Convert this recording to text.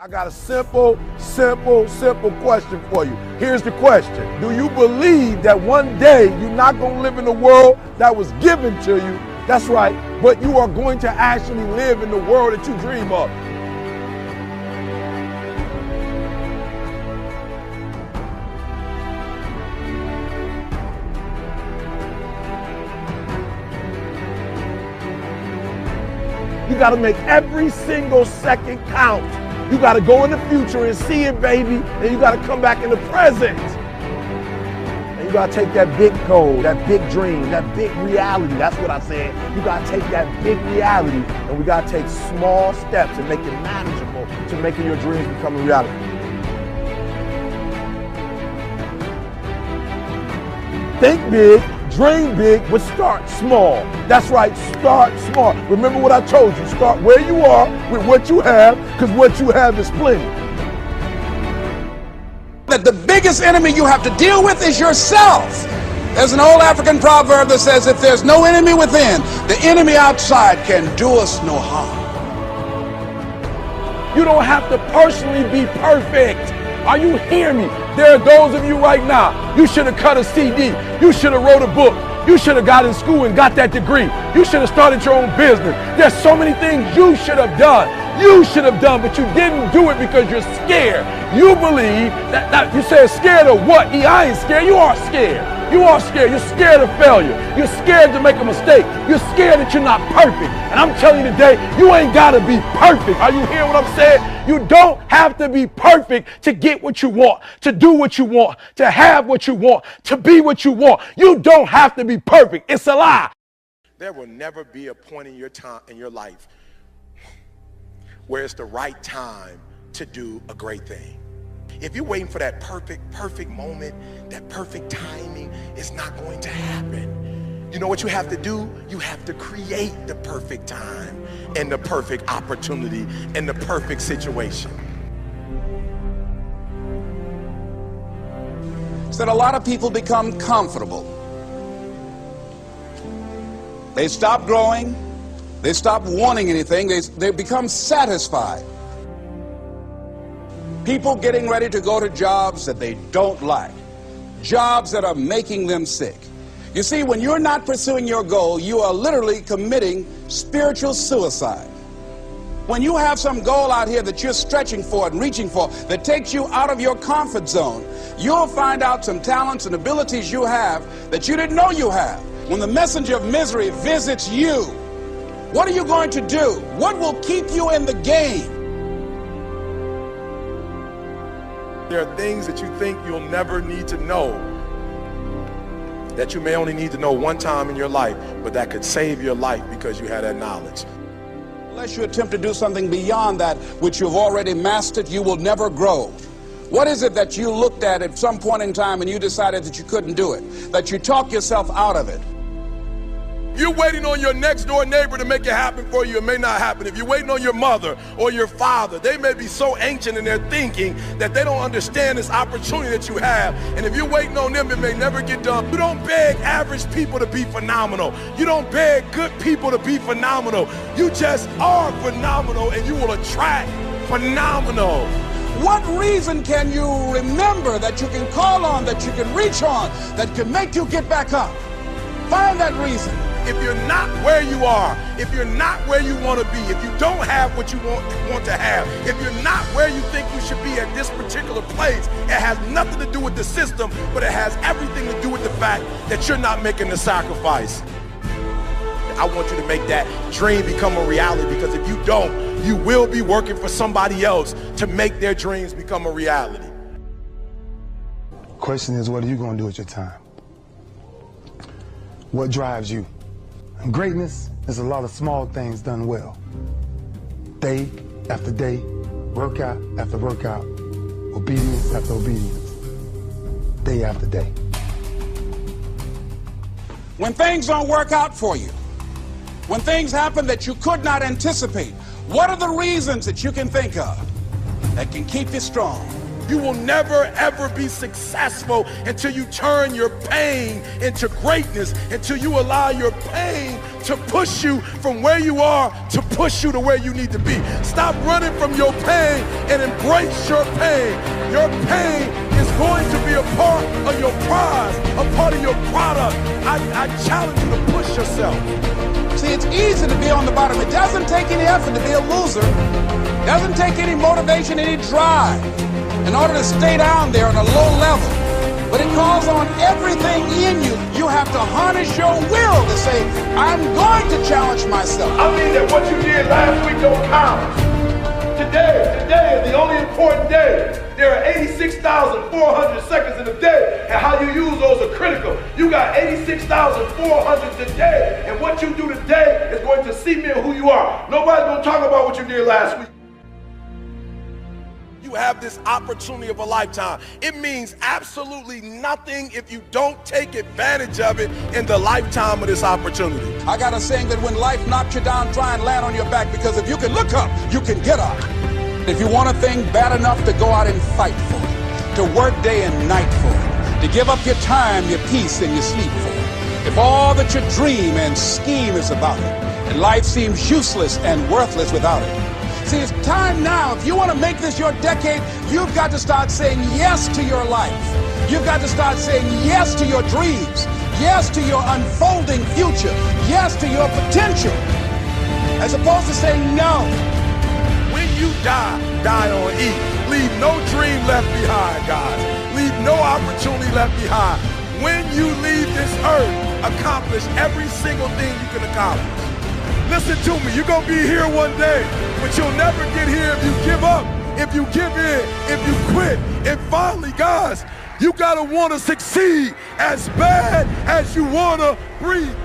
I got a simple question for you. Here's the question. Do you believe that one day you're not going to live in the world that was given to you? That's right, but you are going to actually live in the world that you dream of. You got to make every single second count. You got to go in the future and see it, baby. And you got to come back in the present. And you got to take that big goal, that big dream, that big reality. That's what I said. You got to take that big reality and we got to take small steps and make it manageable to making your dreams become a reality. Think big. Dream big, but start small. That's right, start small. Remember what I told you, start where you are with what you have, because what you have is plenty. That the biggest enemy you have to deal with is yourself. There's an old African proverb that says, if there's no enemy within, the enemy outside can do us no harm. You don't have to personally be perfect. Are you hearing me? There are those of you right now, you should have cut a CD. You should have wrote a book. You should have got in school and got that degree. You should have started your own business. There's so many things you should have done. You should have done, but you didn't do it because you're scared. You believe that you said scared of what? I ain't scared. You are scared. You are scared. You're scared of failure. You're scared to make a mistake. You're scared that you're not perfect. And I'm telling you today, you ain't got to be perfect. Are you hearing what I'm saying? You don't have to be perfect to get what you want, to do what you want, to have what you want, to be what you want. You don't have to be perfect. It's a lie. There will never be a point in your time, in your life, where it's the right time to do a great thing. If you're waiting for that perfect moment, that perfect timing, it's not going to happen. You know what you have to do? You have to create the perfect time and the perfect opportunity and the perfect situation. So that a lot of people become comfortable. They stop growing. They stop wanting anything. They become satisfied. People getting ready to go to jobs that they don't like, jobs that are making them sick. You see, when you're not pursuing your goal, you are literally committing spiritual suicide. When you have some goal out here that you're stretching for and reaching for that takes you out of your comfort zone, you'll find out some talents and abilities you have that you didn't know you have. When the messenger of misery visits you, what are you going to do? What will keep you in the game? There are things that you think you'll never need to know, that you may only need to know one time in your life, but that could save your life because you had that knowledge. Unless you attempt to do something beyond that which you've already mastered, you will never grow. What is it that you looked at some point in time and you decided that you couldn't do it, that you talked yourself out of it? You're waiting on your next door neighbor to make it happen for you. It may not happen. If you're waiting on your mother or your father, they may be so ancient in their thinking that they don't understand this opportunity that you have. And if you're waiting on them, it may never get done. You don't beg average people to be phenomenal. You don't beg good people to be phenomenal. You just are phenomenal and you will attract phenomenal. What reason can you remember that you can call on, that you can reach on, that can make you get back up? Find that reason. If you're not where you are, if you're not where you want to be, if you don't have what you want to have, if you're not where you think you should be at this particular place, it has nothing to do with the system, but it has everything to do with the fact that you're not making the sacrifice. I want you to make that dream become a reality, because if you don't, you will be working for somebody else to make their dreams become a reality. Question is, what are you going to do with your time? What drives you? And greatness is a lot of small things done well. Day after day, workout after workout, obedience after obedience, day after day. When things don't work out for you, when things happen that you could not anticipate, what are the reasons that you can think of that can keep you strong? You will never, ever be successful until you turn your pain into greatness, until you allow your pain to push you from where you are to push you to where you need to be. Stop running from your pain and embrace your pain. Your pain is going to be a part of your prize, a part of your product. I challenge you to push yourself. See, it's easy to be on the bottom. It doesn't take any effort to be a loser. It doesn't take any motivation, any drive in order to stay down there on a low level. But it calls on everything in you. You have to harness your will to say, I'm going to challenge myself. I mean that what you did last week don't count. Today is the only important day. There are 86,400 seconds in a day, and how you use those are critical. You got 86,400 today, and what you do today is going to cement who you are. Nobody's going to talk about what you did last week. You have this opportunity of a lifetime. It means absolutely nothing if you don't take advantage of it in the lifetime of this opportunity. I got a saying that when life knocks you down, try and land on your back, because if you can look up, you can get up. If you want a thing bad enough to go out and fight for it, to work day and night for it, to give up your time, your peace, and your sleep for it, if all that you dream and scheme is about it, and life seems useless and worthless without it. See, it's time now. If you want to make this your decade, you've got to start saying yes to your life. You've got to start saying yes to your dreams, yes to your unfolding future, yes to your potential, as opposed to saying no. When you die on E. Leave no dream left behind, guys. Leave no opportunity left behind. When you leave this earth, accomplish every single thing you can accomplish. Listen to me, you're going to be here one day, but you'll never get here if you give up, if you give in, if you quit. And finally, guys, you got to want to succeed as bad as you want to breathe.